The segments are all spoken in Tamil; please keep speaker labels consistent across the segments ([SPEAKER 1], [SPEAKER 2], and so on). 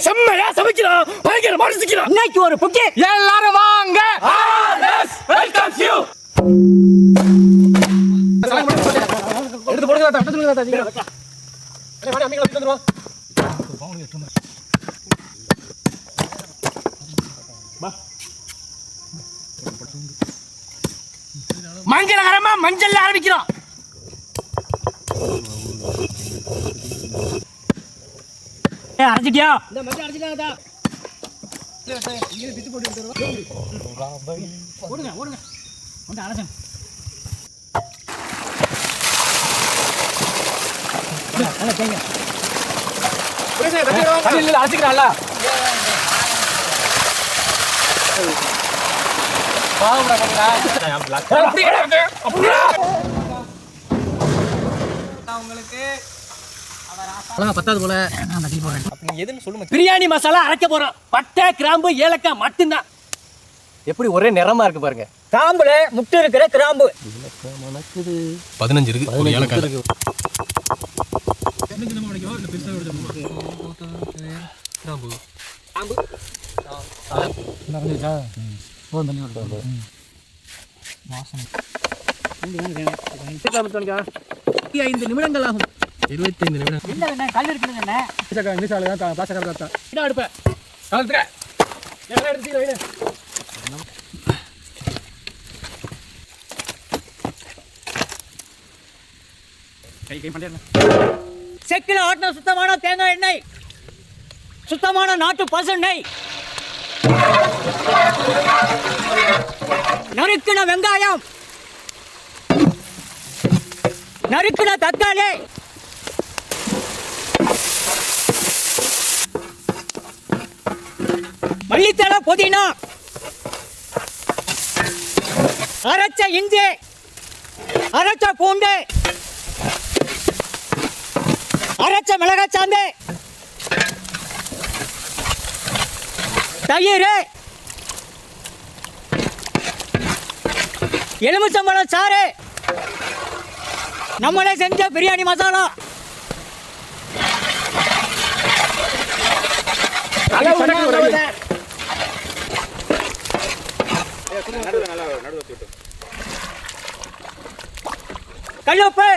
[SPEAKER 1] செம்மையா சமைக்கிறோம், பயங்கரமா ரசிக்கிறோம்.
[SPEAKER 2] இன்னைக்கு ஒரு புக்கி.
[SPEAKER 1] எல்லாரும் வாங்க. Welcome you. எடுத்து போடுங்க தாத்தா, எடுத்து தாத்தா நீங்க. அடே வாடி அம்மிங்கள எடுத்து வந்துருவா. பாவுல எடுத்து வா. மங்களகரமா மஞ்சள்ல ஆரம்பிக்கிறோம்.
[SPEAKER 2] அரைச்சிட்டியா?
[SPEAKER 1] இந்த மஞ்சள் அரைச்சிட்டாங்கடா. இங்க பிச்சு போட்டு வந்துருவா. ஓடுங்க ஓடுங்க. வந்து அரைச்சேன்.
[SPEAKER 2] நல்லா தேங்க.
[SPEAKER 1] புரியுதா? தண்ணி இல்ல அரைச்சிக்கறான்ல. பாவுடா கங்கடா. அப்படியே இருக்கு. அப்படியே. உங்களுக்கு அழகா பத்தாது போல. நான் தட்டி போறேன். அப்ப நீ எதுன்னு சொல்லுங்க. பிரியாணி மசாலா அரைக்க போறோம். பட்டை, கிராம்பு, ஏலக்காய் மட்டும்தான். எப்படி ஒரே நிறமா இருக்கு பாருங்க.
[SPEAKER 2] காம்புல முட்டை இருக்கிற கிராம்பு.
[SPEAKER 1] மணக்குது. 15 இருக்கு. ஒரு ஏலக்காய் இருக்கு. என்ன நம்ம உடைக்கோ இந்த பெருசா எடுத்து கிராம்பு. கிராம்பு. என்ன பண்ணிச்சா? போன் பண்ணி விடு. வாசனை. 25 நிமிடங்கள் ஆகும். 25 நிமிடம்.
[SPEAKER 2] என்ன கல் இருக்குங்க என்ன?
[SPEAKER 1] இந்த சால தான் பாச கறக்கறதா. இத அடுப்ப. கலந்துற. எல்லாம் எடுத்து வைங்க. கை பண்ணிடுங்க.
[SPEAKER 2] செக்கில ஆட்டின சுத்தமான தேங்காய் எண்ணெய், சுத்தமான நாட்டு பசுண்ணெய், நறுக்கின வெங்காயம், நறுக்கின தக்காளி, மல்லித்தழை, புதினா, அரைச்ச இஞ்சி, அரைச்ச பூண்டு, அரைச்ச மிளகாய் சாந்து, தயிர், எலுமிச்சம்பழம் சாறு, நம்மளே செஞ்ச பிரியாணி மசாலா. கல்லுப்பு,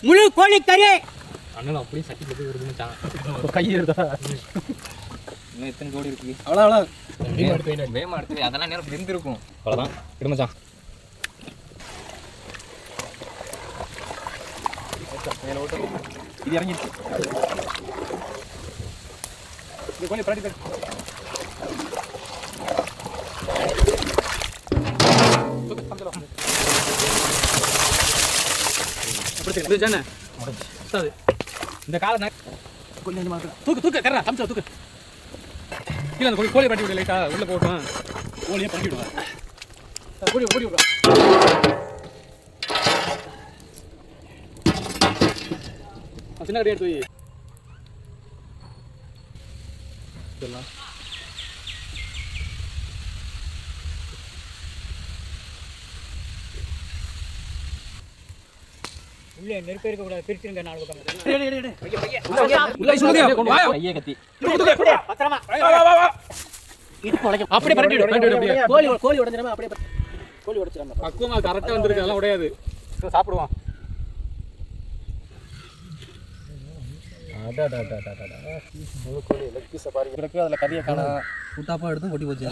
[SPEAKER 2] முழு கோழிக்கறி.
[SPEAKER 1] அண்ணா அப்படியே சட்டி போட்டு வருது மச்சான். கை எடுத்தா இன்னும் எத்தனை கோடி இருக்கு? அவ்வளோ வேமா எடுத்து அதெல்லாம் நேரம் வெந்திருக்கும். அவ்வளோதான் இடு மச்சான். இது இறங்கிடுச்சு. இது கொஞ்சம் பரட்டி இந்த காலை கொஞ்சம் தூக்கு தூக்கு கரெக்டா சமைச்சா தூக்கு. கீழே அந்த கோழி பட்டி விட லைட்டா உள்ள போட்டோம். கோழியை பட்டி விடுவேன். கோழி கோழி விடுவேன். சின்ன கட்டி எடுத்து வை. இதெல்லாம்
[SPEAKER 2] உள்ள நெருப்பு இருக்க கூடாது. பிரிச்சுங்க நாலு பக்கம்.
[SPEAKER 1] கையை கத்தி
[SPEAKER 2] பத்திரமா
[SPEAKER 1] அப்படியே பரட்டி விடு.
[SPEAKER 2] கோழி உடைஞ்சிடாம அப்படியே கோழி உடைச்சிடாம
[SPEAKER 1] பக்குவமா கரெக்டா வந்திருக்கு. அதெல்லாம் உடையாது. சாப்பிடுவான். கோழி லெக் பீஸை பாருங்க. அதில் கறியை காணோம். கூட்டாப்பா எடுத்து கொட்டி போச்சு.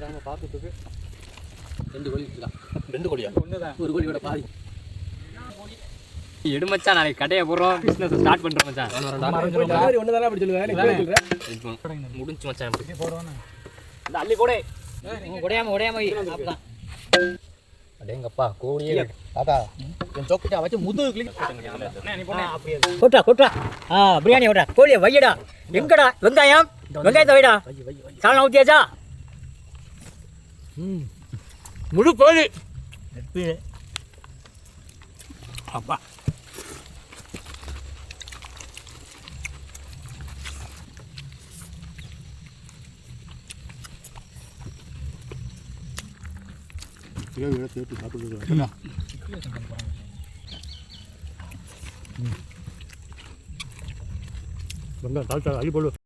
[SPEAKER 1] அது பார்த்துட்டு 2 கோழி இருக்குதா? 2 கோழியா? ஒரு கோழியோட பாதி.
[SPEAKER 3] எடு மச்சான், நாளைக்கு கடையை போடுறோம், பிசினஸ் ஸ்டார்ட் பண்றோம் மச்சான்.
[SPEAKER 1] ஒண்ணுதான் அப்படி சொல்லுவேன்.
[SPEAKER 3] முடிஞ்சு மச்சான்.
[SPEAKER 2] இந்த அள்ளி கூட உடையாம அப்பதான்
[SPEAKER 1] எங்கப்பா கோழியே தாத்தா என் சொக்கிட்ட வச்சு முதுகு
[SPEAKER 2] கொட்டா கொட்டா பிரியாணி விடா கோழியை வையடா எங்கடா வெங்காயத்தை வைடா சாணம் ஊற்றியாச்சா
[SPEAKER 1] முழு கோழி
[SPEAKER 2] அப்பா
[SPEAKER 1] வெங்காயம் தாழ்த்தா அள்ளி போடு